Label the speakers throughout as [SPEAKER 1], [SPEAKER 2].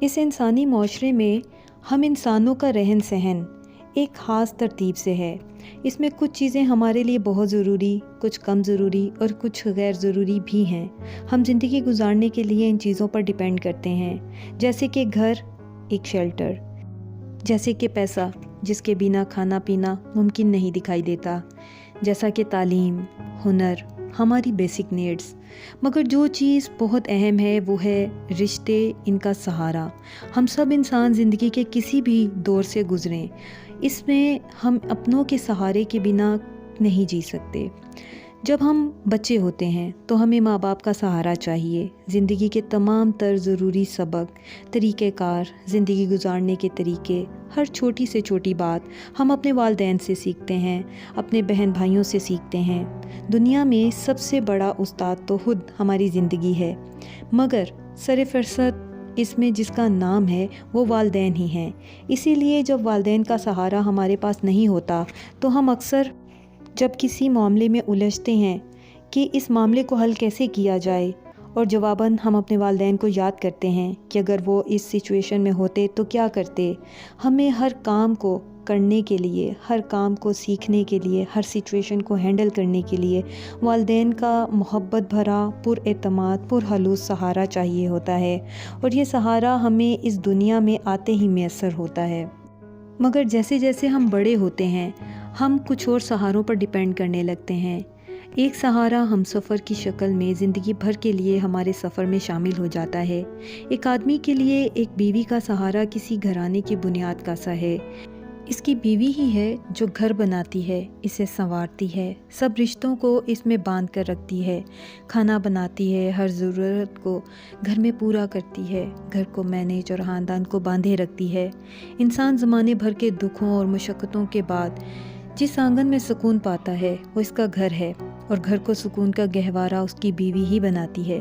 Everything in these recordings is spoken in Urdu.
[SPEAKER 1] اس انسانی معاشرے میں ہم انسانوں کا رہن سہن ایک خاص ترتیب سے ہے۔ اس میں کچھ چیزیں ہمارے لیے بہت ضروری، کچھ کم ضروری اور کچھ غیر ضروری بھی ہیں۔ ہم زندگی گزارنے کے لیے ان چیزوں پر ڈیپینڈ کرتے ہیں، جیسے کہ گھر ایک شیلٹر، جیسے کہ پیسہ جس کے بنا کھانا پینا ممکن نہیں دکھائی دیتا، جیسا کہ تعلیم، ہنر، ہماری بیسک نیڈز۔ مگر جو چیز بہت اہم ہے وہ ہے رشتے، ان کا سہارا۔ ہم سب انسان زندگی کے کسی بھی دور سے گزریں، اس میں ہم اپنوں کے سہارے کے بنا نہیں جی سکتے۔ جب ہم بچے ہوتے ہیں تو ہمیں ماں باپ کا سہارا چاہیے۔ زندگی کے تمام تر ضروری سبق، طریقہ کار، زندگی گزارنے کے طریقے، ہر چھوٹی سے چھوٹی بات ہم اپنے والدین سے سیکھتے ہیں، اپنے بہن بھائیوں سے سیکھتے ہیں۔ دنیا میں سب سے بڑا استاد تو خود ہماری زندگی ہے، مگر سرفہرست اس میں جس کا نام ہے وہ والدین ہی ہیں۔ اسی لیے جب والدین کا سہارا ہمارے پاس نہیں ہوتا تو ہم اکثر جب کسی معاملے میں الجھتے ہیں کہ اس معاملے کو حل کیسے کیا جائے، اور جواباً ہم اپنے والدین کو یاد کرتے ہیں کہ اگر وہ اس سچویشن میں ہوتے تو کیا کرتے۔ ہمیں ہر کام کو کرنے کے لیے، ہر کام کو سیکھنے کے لیے، ہر سچویشن کو ہینڈل کرنے کے لیے والدین کا محبت بھرا، پر اعتماد، پر خلوص سہارا چاہیے ہوتا ہے، اور یہ سہارا ہمیں اس دنیا میں آتے ہی میسر ہوتا ہے۔ مگر جیسے جیسے ہم بڑے ہوتے ہیں ہم کچھ اور سہاروں پر ڈیپینڈ کرنے لگتے ہیں۔ ایک سہارا ہم سفر کی شکل میں زندگی بھر کے لیے ہمارے سفر میں شامل ہو جاتا ہے۔ ایک آدمی کے لیے ایک بیوی کا سہارا کسی گھرانے کی بنیاد کا سا ہے۔ اس کی بیوی ہی ہے جو گھر بناتی ہے، اسے سنوارتی ہے، سب رشتوں کو اس میں باندھ کر رکھتی ہے، کھانا بناتی ہے، ہر ضرورت کو گھر میں پورا کرتی ہے، گھر کو مینیج اور خاندان کو باندھے رکھتی ہے۔ انسان زمانے بھر کے دکھوں اور مشقتوں کے بعد جس آنگن میں سکون پاتا ہے وہ اس کا گھر ہے، اور گھر کو سکون کا گہوارہ اس کی بیوی ہی بناتی ہے۔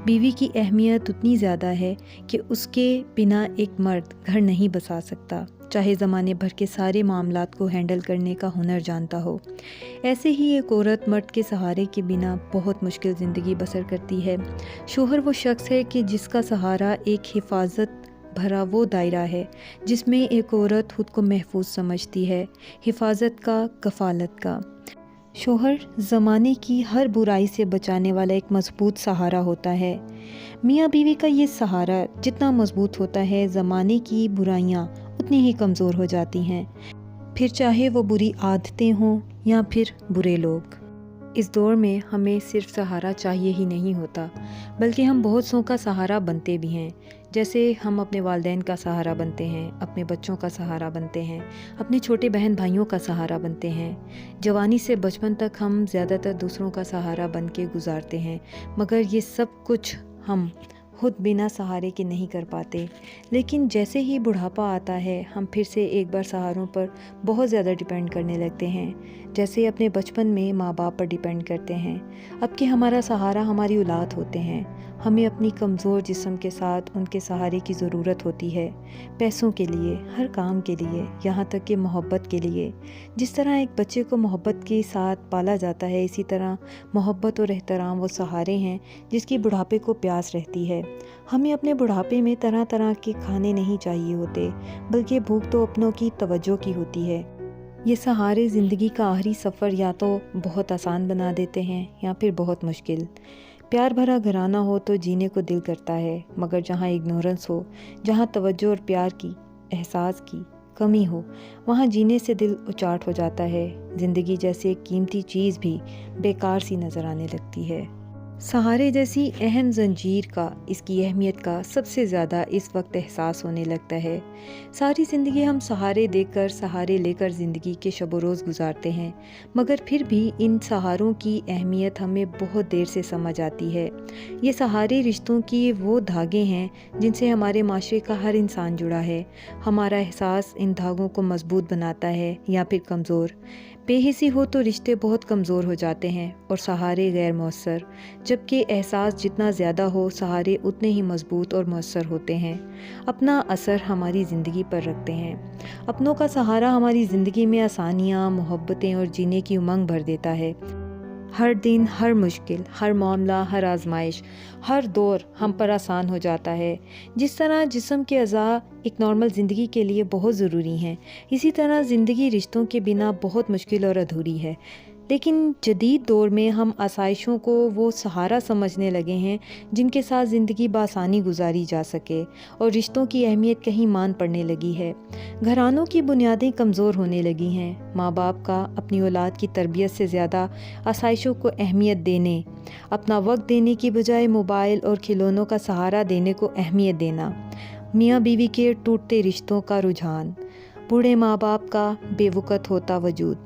[SPEAKER 1] بیوی کی اہمیت اتنی زیادہ ہے کہ اس کے بنا ایک مرد گھر نہیں بسا سکتا، چاہے زمانے بھر کے سارے معاملات کو ہینڈل کرنے کا ہنر جانتا ہو۔ ایسے ہی ایک عورت مرد کے سہارے کے بنا بہت مشکل زندگی بسر کرتی ہے۔ شوہر وہ شخص ہے کہ جس کا سہارا ایک حفاظت بھرا وہ دائرہ ہے جس میں ایک عورت خود کو محفوظ سمجھتی ہے، حفاظت کا، کفالت کا۔ شوہر زمانے کی ہر برائی سے بچانے والا ایک مضبوط سہارا ہوتا ہے۔ میاں بیوی کا یہ سہارا جتنا مضبوط ہوتا ہے، زمانے کی برائیاں اتنی ہی کمزور ہو جاتی ہیں، پھر چاہے وہ بری عادتیں ہوں یا پھر برے لوگ۔ اس دور میں ہمیں صرف سہارا چاہیے ہی نہیں ہوتا، بلکہ ہم بہت سوں کا سہارا بنتے بھی ہیں۔ جیسے ہم اپنے والدین کا سہارا بنتے ہیں، اپنے بچوں کا سہارا بنتے ہیں، اپنے چھوٹے بہن بھائیوں کا سہارا بنتے ہیں۔ جوانی سے بچپن تک ہم زیادہ تر دوسروں کا سہارا بن کے گزارتے ہیں، مگر یہ سب کچھ ہم خود بنا سہارے کے نہیں کر پاتے۔ لیکن جیسے ہی بڑھاپا آتا ہے ہم پھر سے ایک بار سہاروں پر بہت زیادہ ڈیپینڈ کرنے لگتے ہیں، جیسے اپنے بچپن میں ماں باپ پر ڈیپینڈ کرتے ہیں۔ اب کہ ہمارا سہارا ہماری اولاد ہوتے ہیں، ہمیں اپنی کمزور جسم کے ساتھ ان کے سہارے کی ضرورت ہوتی ہے، پیسوں کے لیے، ہر کام کے لیے، یہاں تک کہ محبت کے لیے۔ جس طرح ایک بچے کو محبت کے ساتھ پالا جاتا ہے، اسی طرح محبت اور احترام وہ سہارے ہیں جس کی بڑھاپے کو پیاس رہتی ہے۔ ہمیں اپنے بڑھاپے میں طرح طرح کے کھانے نہیں چاہیے ہوتے، بلکہ بھوک تو اپنوں کی توجہ کی ہوتی ہے۔ یہ سہارے زندگی کا آخری سفر یا تو بہت آسان بنا دیتے ہیں یا پھر بہت مشکل۔ پیار بھرا گھرانہ ہو تو جینے کو دل کرتا ہے، مگر جہاں اگنورنس ہو، جہاں توجہ اور پیار کی، احساس کی کمی ہو، وہاں جینے سے دل اچاٹ ہو جاتا ہے۔ زندگی جیسی ایک قیمتی چیز بھی بیکار سی نظر آنے لگتی ہے۔ سہارے جیسی اہم زنجیر کا، اس کی اہمیت کا سب سے زیادہ اس وقت احساس ہونے لگتا ہے۔ ساری زندگی ہم سہارے دے کر، سہارے لے کر زندگی کے شب و روز گزارتے ہیں، مگر پھر بھی ان سہاروں کی اہمیت ہمیں بہت دیر سے سمجھ آتی ہے۔ یہ سہارے رشتوں کی وہ دھاگے ہیں جن سے ہمارے معاشرے کا ہر انسان جڑا ہے۔ ہمارا احساس ان دھاگوں کو مضبوط بناتا ہے یا پھر کمزور۔ بے حسی ہو تو رشتے بہت کمزور ہو جاتے ہیں اور سہارے غیر مؤثر، جبکہ احساس جتنا زیادہ ہو سہارے اتنے ہی مضبوط اور مؤثر ہوتے ہیں، اپنا اثر ہماری زندگی پر رکھتے ہیں۔ اپنوں کا سہارا ہماری زندگی میں آسانیاں، محبتیں اور جینے کی امنگ بھر دیتا ہے۔ ہر دن، ہر مشکل، ہر معاملہ، ہر آزمائش، ہر دور ہم پر آسان ہو جاتا ہے۔ جس طرح جسم کے اعضاء ایک نارمل زندگی کے لیے بہت ضروری ہیں، اسی طرح زندگی رشتوں کے بنا بہت مشکل اور ادھوری ہے۔ لیکن جدید دور میں ہم آسائشوں کو وہ سہارا سمجھنے لگے ہیں جن کے ساتھ زندگی بآسانی گزاری جا سکے، اور رشتوں کی اہمیت کہیں مان پڑنے لگی ہے۔ گھرانوں کی بنیادیں کمزور ہونے لگی ہیں۔ ماں باپ کا اپنی اولاد کی تربیت سے زیادہ آسائشوں کو اہمیت دینے، اپنا وقت دینے کی بجائے موبائل اور کھلونوں کا سہارا دینے کو اہمیت دینا، میاں بیوی کے ٹوٹتے رشتوں کا رجحان، بوڑھے ماں باپ کا بے وقت ہوتا وجود،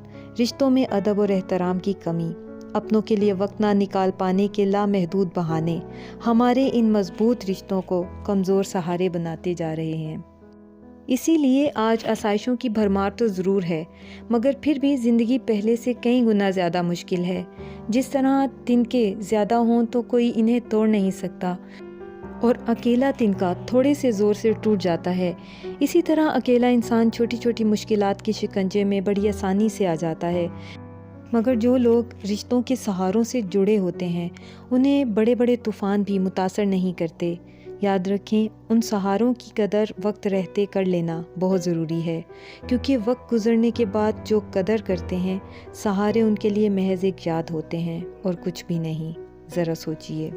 [SPEAKER 1] رشتوں میں ادب اور احترام کی کمی، اپنوں کے لیے وقت نہ نکال پانے کے لامحدود بہانے ہمارے ان مضبوط رشتوں کو کمزور سہارے بناتے جا رہے ہیں۔ اسی لیے آج آسائشوں کی بھرمار تو ضرور ہے، مگر پھر بھی زندگی پہلے سے کئی گنا زیادہ مشکل ہے۔ جس طرح تنکے زیادہ ہوں تو کوئی انہیں توڑ نہیں سکتا، اور اکیلا تنکا تھوڑے سے زور سے ٹوٹ جاتا ہے، اسی طرح اکیلا انسان چھوٹی چھوٹی مشکلات کے شکنجے میں بڑی آسانی سے آ جاتا ہے۔ مگر جو لوگ رشتوں کے سہاروں سے جڑے ہوتے ہیں انہیں بڑے بڑے طوفان بھی متاثر نہیں کرتے۔ یاد رکھیں، ان سہاروں کی قدر وقت رہتے کر لینا بہت ضروری ہے، کیونکہ وقت گزرنے کے بعد جو قدر کرتے ہیں سہارے ان کے لیے محض ایک یاد ہوتے ہیں اور کچھ بھی نہیں۔ ذرا سوچئے۔